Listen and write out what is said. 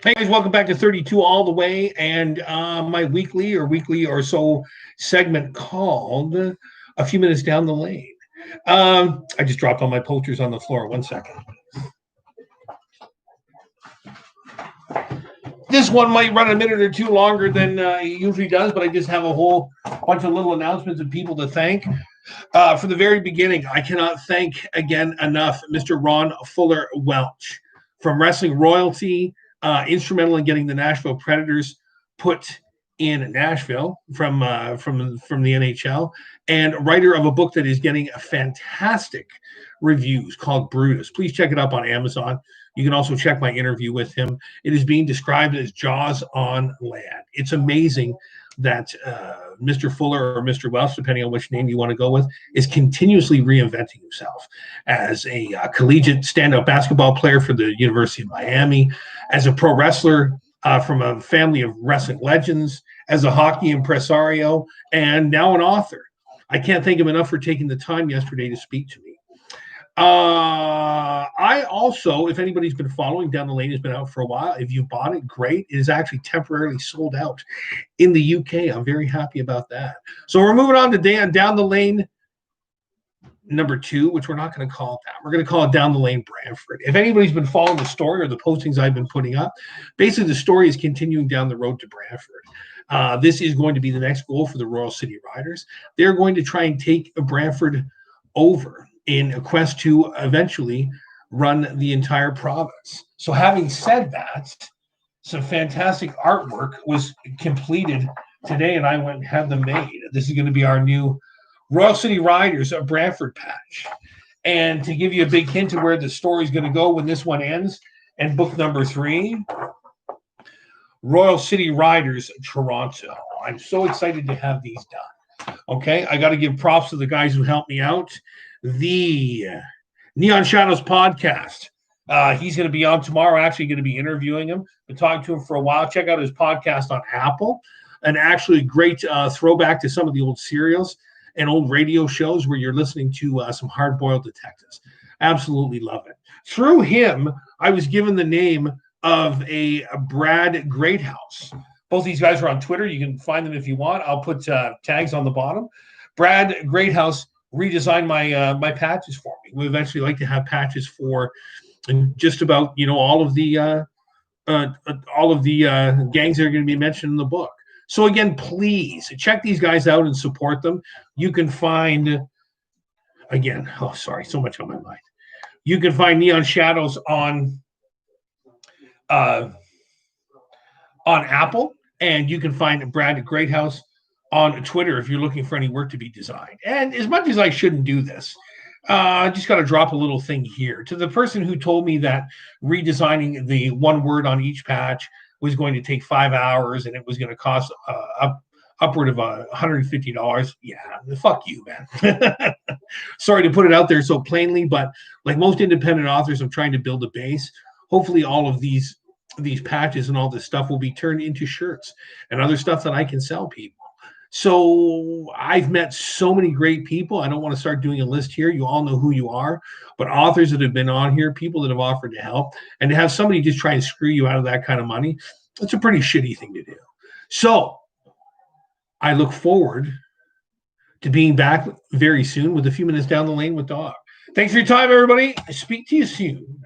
Hey guys, welcome back to 32 All the Way and my weekly or so segment called A Few Minutes Down the Lane. I just dropped all my posters on the floor. 1 second. This one might run a minute or two longer than it usually does, but I just have a whole bunch of little announcements of people to thank. From the very beginning, I cannot thank again enough Mr. Ron Fuller Welch from Wrestling Royalty, instrumental in getting the Nashville Predators put in Nashville from the NHL, and writer of a book that is getting fantastic reviews called Brutus. Please check it up on Amazon. You can also check my interview with him. It is being described as Jaws on land. It's amazing that Mr. Fuller or Mr. Welch, depending on which name you want to go with, is continuously reinventing himself as a collegiate stand-up basketball player for the University of Miami, as a pro wrestler from a family of wrestling legends, as a hockey impresario, and now an author. I can't thank him enough for taking the time yesterday to speak to me. I also, if anybody's been following, Down the Lane has been out for a while. If you bought it, great. It is actually temporarily sold out in the UK. I'm very happy about that. So we're moving on to Down the Lane number 2, which we're not going to call it that. We're going to call it Down the Lane Brantford. If anybody's been following the story or the postings I've been putting up, basically the story is continuing down the road to Brantford. This is going to be the next goal for the Royal City Riders. They're going to try and take Brantford over in a quest to eventually run the entire province. So having said that, some fantastic artwork was completed today, and I went and had them made. This is going to be our new Royal City Riders of Brantford patch. And to give you a big hint of where the story is going to go when this one ends, and book number 3, Royal City Riders Toronto. I'm so excited to have these done. Okay, I got to give props to the guys who helped me out. The Neon Shadows podcast. He's going to be on tomorrow. Actually, going to be interviewing him. Been talking to him for a while. Check out his podcast on Apple. And actually, great throwback to some of the old serials and old radio shows where you're listening to some hard-boiled detectives. Absolutely love it. Through him, I was given the name of a Brad Greathouse. Both these guys are on Twitter. You can find them if you want. I'll put tags on the bottom. Brad Greathouse redesigned my patches for me. We eventually like to have patches for just about all of the gangs that are going to be mentioned in the book. So again, please check these guys out and support them. You can find so much on my mind. You can find Neon Shadows on Apple, and you can find Brad Greathouse on Twitter if you're looking for any work to be designed. And as much as I shouldn't do this, I just got to drop a little thing here. To the person who told me that redesigning the one word on each patch was going to take 5 hours and it was going to cost upward of $150. Yeah, fuck you, man. Sorry to put it out there so plainly, but like most independent authors, I'm trying to build a base. Hopefully all of these patches and all this stuff will be turned into shirts and other stuff that I can sell people. So I've met so many great people. I don't want to start doing a list here. You all know who you are, but authors that have been on here, people that have offered to help, and to have somebody just try and screw you out of that kind of money, that's a pretty shitty thing to do. So I look forward to being back very soon with A Few Minutes Down the Lane with Dog. Thanks for your time, everybody. I speak to you soon.